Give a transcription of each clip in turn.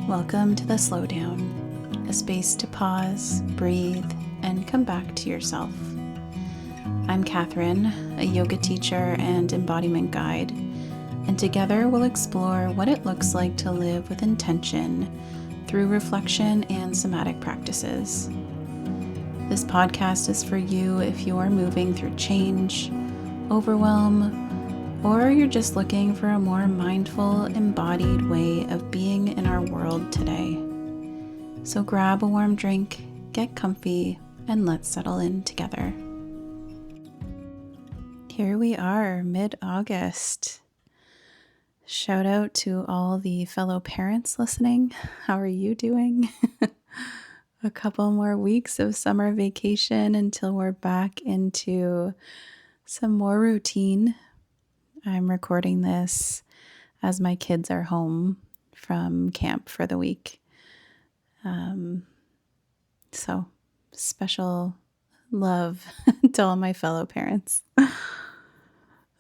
Welcome to the Slowdown, a space to pause, breathe, and come back to yourself. I'm Catherine, a yoga teacher and embodiment guide, and together we'll explore what it looks like to live with intention through reflection and somatic practices. This podcast is for you if you are moving through change, overwhelm, or you're just looking for a more mindful, embodied way of being in our world today. So grab a warm drink, get comfy, and let's settle in together. Here we are, mid-August. Shout out to all the fellow parents listening. How are you doing? A couple more weeks of summer vacation until we're back into some more routine. I'm recording this as my kids are home from camp for the week. So special love to all my fellow parents.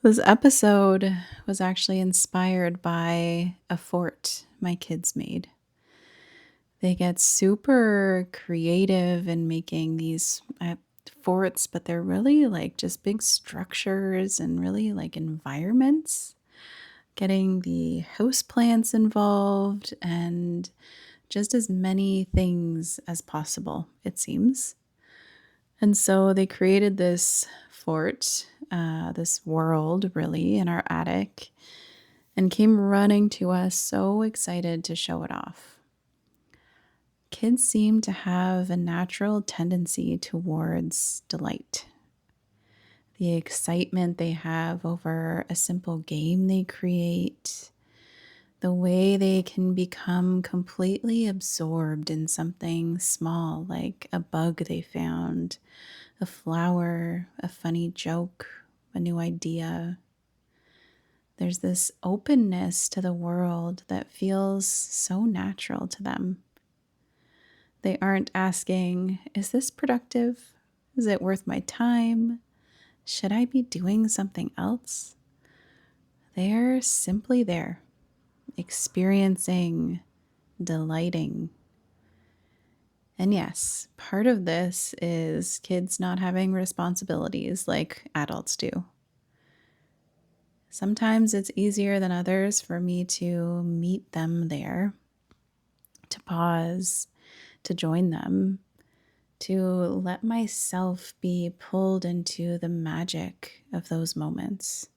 This episode was actually inspired by a fort my kids made. They get super creative in making these forts, but they're really like just big structures and really like environments, getting the house plants involved and just as many things as possible, it seems. And so they created this fort, this world really in our attic, and came running to us so excited to show it off. Kids seem to have a natural tendency towards delight. The excitement they have over a simple game they create, the way they can become completely absorbed in something small like a bug they found, a flower, a funny joke, a new idea. There's this openness to the world that feels so natural to them. They aren't asking, is this productive? Is it worth my time? Should I be doing something else? They're simply there, experiencing, delighting. And yes, part of this is kids not having responsibilities like adults do. Sometimes it's easier than others for me to meet them there, to pause, to join them, to let myself be pulled into the magic of those moments.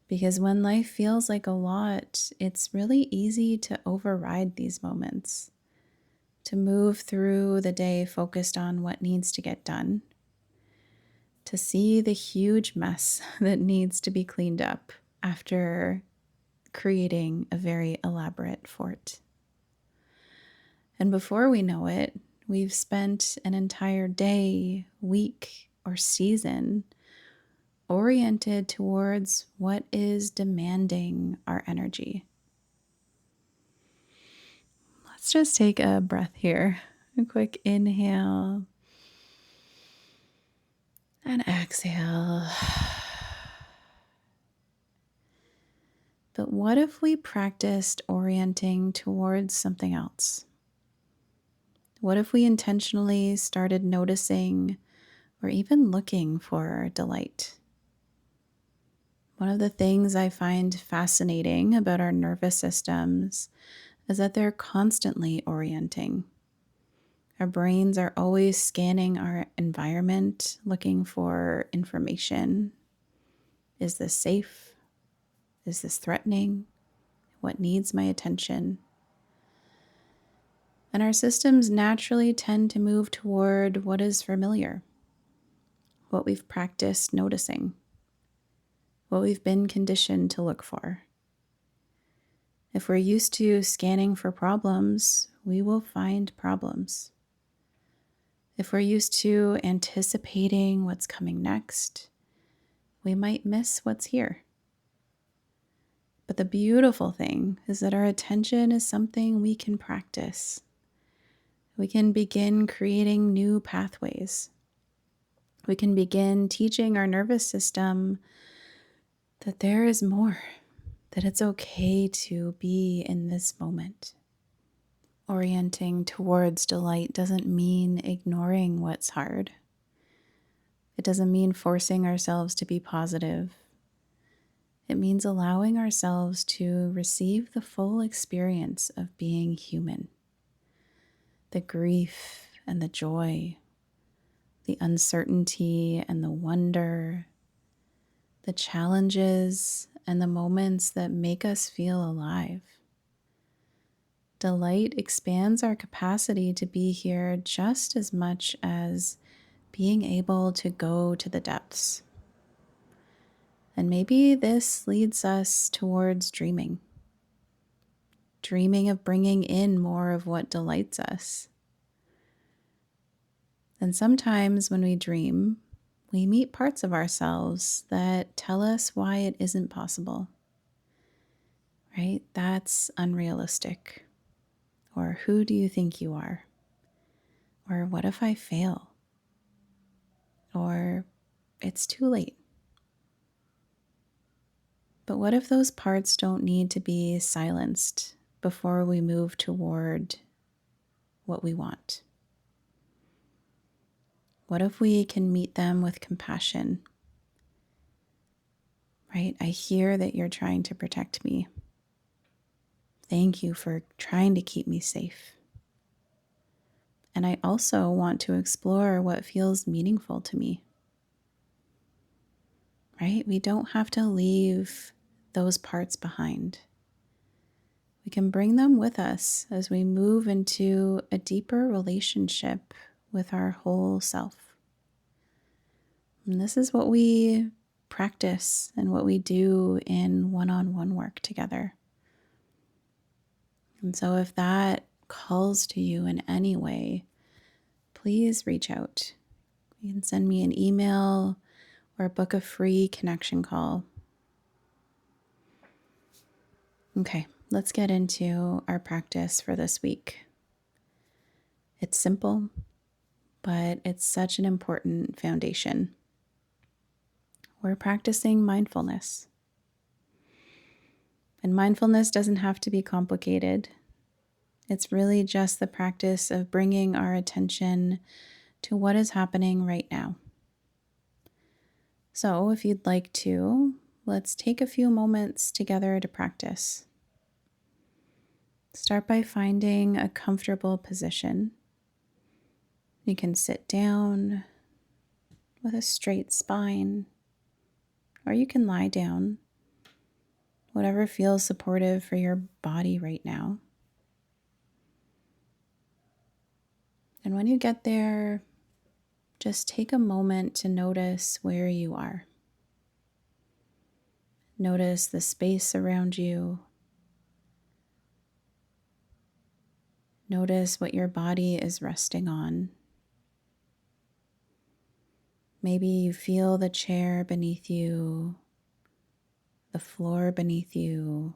Because when life feels like a lot, it's really easy to override these moments, to move through the day focused on what needs to get done, to see the huge mess that needs to be cleaned up after creating a very elaborate fort. And before we know it, we've spent an entire day, week, or season oriented towards what is demanding our energy. Let's just take a breath here. A quick inhale and exhale. But what if we practiced orienting towards something else? What if we intentionally started noticing or even looking for delight? One of the things I find fascinating about our nervous systems is that they're constantly orienting. Our brains are always scanning our environment, looking for information. Is this safe? Is this threatening? What needs my attention? And our systems naturally tend to move toward what is familiar, what we've practiced noticing, what we've been conditioned to look for. If we're used to scanning for problems, we will find problems. If we're used to anticipating what's coming next, we might miss what's here. But the beautiful thing is that our attention is something we can practice. We can begin creating new pathways. We can begin teaching our nervous system that there is more, that it's okay to be in this moment. Orienting towards delight doesn't mean ignoring what's hard. It doesn't mean forcing ourselves to be positive. It means allowing ourselves to receive the full experience of being human. The grief and the joy, the uncertainty and the wonder, the challenges and the moments that make us feel alive. Delight expands our capacity to be here just as much as being able to go to the depths. And maybe this leads us towards dreaming of bringing in more of what delights us. And sometimes when we dream, we meet parts of ourselves that tell us why it isn't possible, right? That's unrealistic. Or who do you think you are? Or what if I fail? Or it's too late. But what if those parts don't need to be silenced before we move toward what we want? What if we can meet them with compassion? Right? I hear that you're trying to protect me. Thank you for trying to keep me safe. And I also want to explore what feels meaningful to me. Right? We don't have to leave those parts behind. We can bring them with us as we move into a deeper relationship with our whole self. And this is what we practice and what we do in one-on-one work together. And so if that calls to you in any way, please reach out. You can send me an email or book a free connection call. Okay, let's get into our practice for this week. It's simple, but it's such an important foundation. We're practicing mindfulness. And mindfulness doesn't have to be complicated. It's really just the practice of bringing our attention to what is happening right now. So if you'd like to, let's take a few moments together to practice. Start by finding a comfortable position. You can sit down with a straight spine, or you can lie down, whatever feels supportive for your body right now. And when you get there, just take a moment to notice where you are. Notice the space around you. Notice what your body is resting on. Maybe you feel the chair beneath you, the floor beneath you,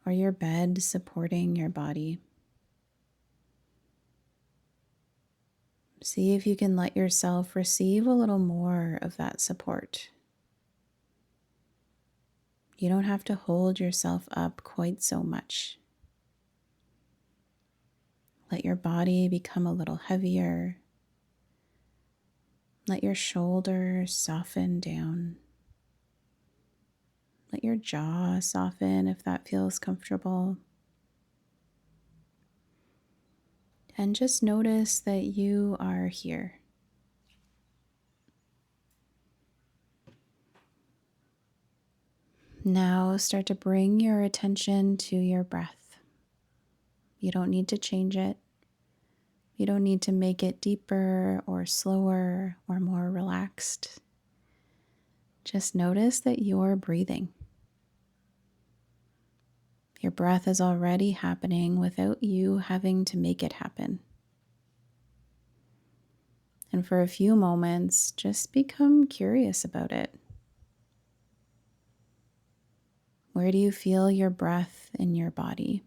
or your bed supporting your body. See if you can let yourself receive a little more of that support. You don't have to hold yourself up quite so much. Let your body become a little heavier. Let your shoulders soften down. Let your jaw soften if that feels comfortable. And just notice that you are here. Now start to bring your attention to your breath. You don't need to change it. You don't need to make it deeper or slower or more relaxed. Just notice that you're breathing. Your breath is already happening without you having to make it happen. And for a few moments, just become curious about it. Where do you feel your breath in your body?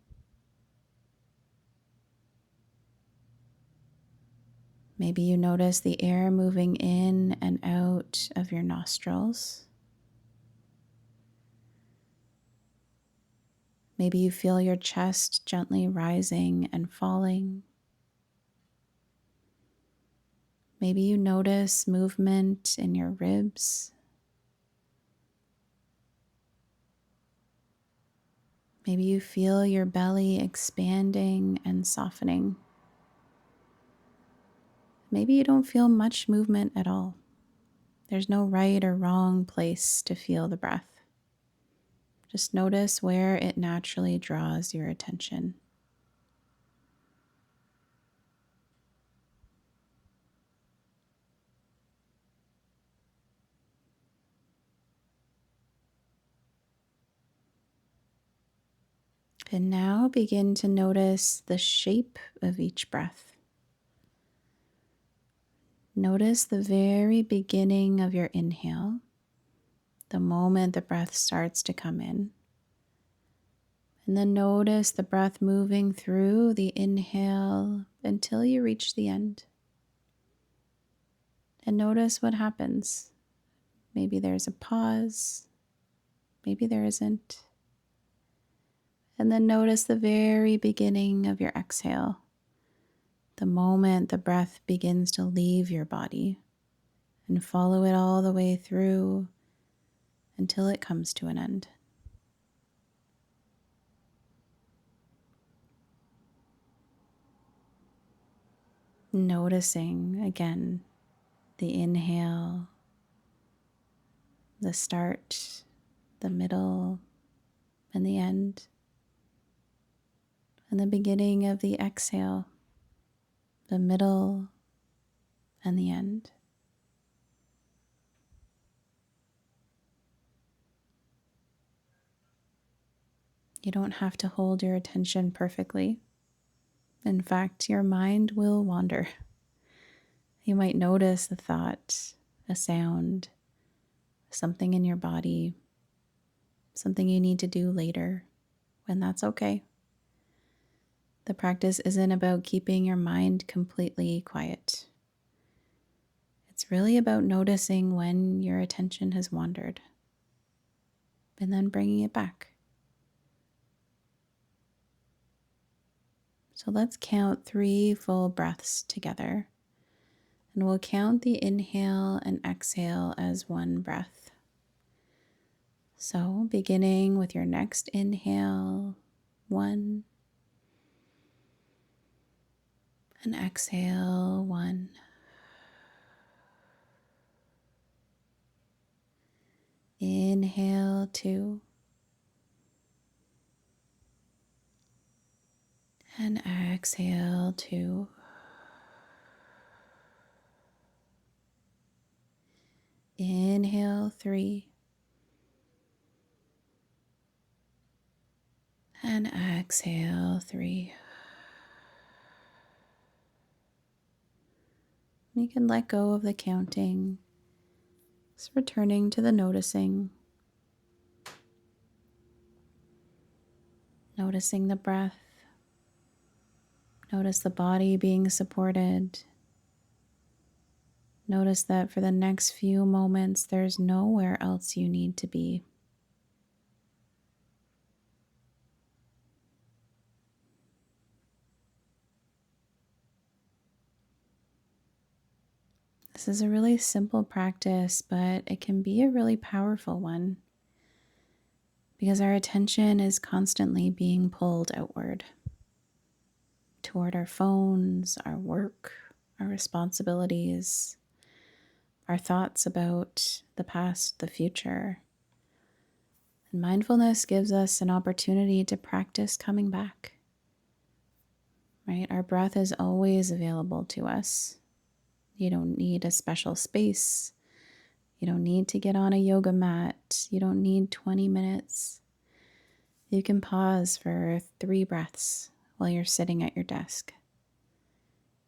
Maybe you notice the air moving in and out of your nostrils. Maybe you feel your chest gently rising and falling. Maybe you notice movement in your ribs. Maybe you feel your belly expanding and softening. Maybe you don't feel much movement at all. There's no right or wrong place to feel the breath. Just notice where it naturally draws your attention. And now begin to notice the shape of each breath. Notice the very beginning of your inhale, the moment the breath starts to come in. And then notice the breath moving through the inhale until you reach the end. And notice what happens. Maybe there's a pause, maybe there isn't. And then notice the very beginning of your exhale, the moment the breath begins to leave your body, and follow it all the way through until it comes to an end. Noticing again the inhale, the start, the middle, and the end, and the beginning of the exhale, the middle, and the end. You don't have to hold your attention perfectly. In fact, your mind will wander. You might notice a thought, a sound, something in your body, something you need to do later, and that's okay. The practice isn't about keeping your mind completely quiet. It's really about noticing when your attention has wandered and then bringing it back. So let's count 3 full breaths together, and we'll count the inhale and exhale as one breath. So beginning with your next inhale, 1, and exhale, 1. Inhale, 2, and exhale, 2. Inhale, 3, and exhale, 3. You can let go of the counting, just returning to the noticing. Noticing the breath. Notice the body being supported. Notice that for the next few moments, there's nowhere else you need to be. This is a really simple practice, but it can be a really powerful one because our attention is constantly being pulled outward toward our phones, our work, our responsibilities, our thoughts about the past, the future. And mindfulness gives us an opportunity to practice coming back, right? Our breath is always available to us. You don't need a special space. You don't need to get on a yoga mat. You don't need 20 minutes. You can pause for 3 breaths while you're sitting at your desk.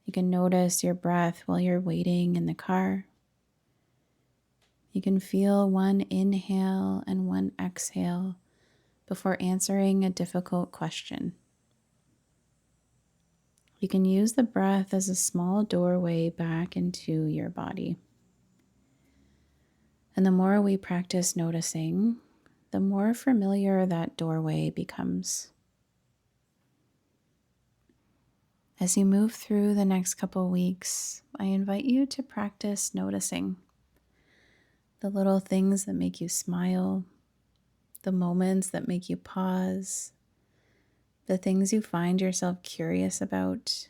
You can notice your breath while you're waiting in the car. You can feel 1 inhale and 1 exhale before answering a difficult question. You can use the breath as a small doorway back into your body. And the more we practice noticing, the more familiar that doorway becomes. As you move through the next couple weeks, I invite you to practice noticing the little things that make you smile, the moments that make you pause, the things you find yourself curious about,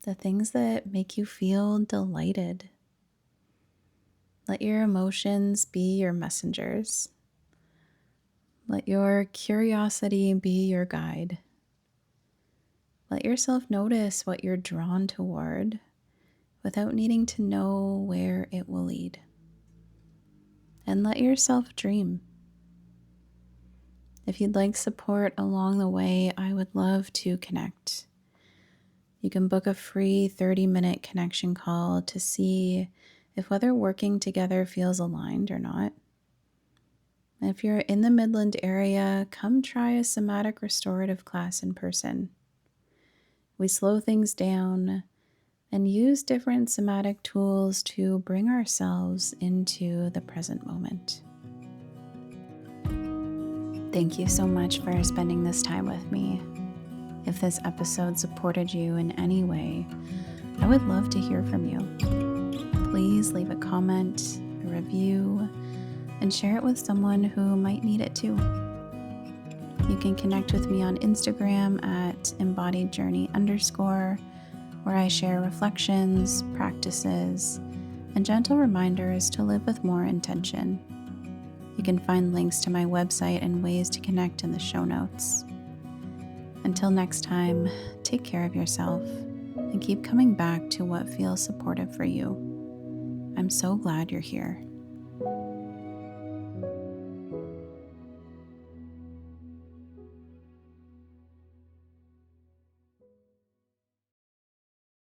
the things that make you feel delighted. Let your emotions be your messengers. Let your curiosity be your guide. Let yourself notice what you're drawn toward without needing to know where it will lead. And let yourself dream. If you'd like support along the way, I would love to connect. You can book a free 30-minute connection call to see if whether working together feels aligned or not. If you're in the Midland area, come try a somatic restorative class in person. We slow things down and use different somatic tools to bring ourselves into the present moment. Thank you so much for spending this time with me. If this episode supported you in any way, I would love to hear from you. Please leave a comment, a review, and share it with someone who might need it too. You can connect with me on Instagram at embodiedjourney_, where I share reflections, practices, and gentle reminders to live with more intention. You can find links to my website and ways to connect in the show notes. Until next time, take care of yourself and keep coming back to what feels supportive for you. I'm so glad you're here.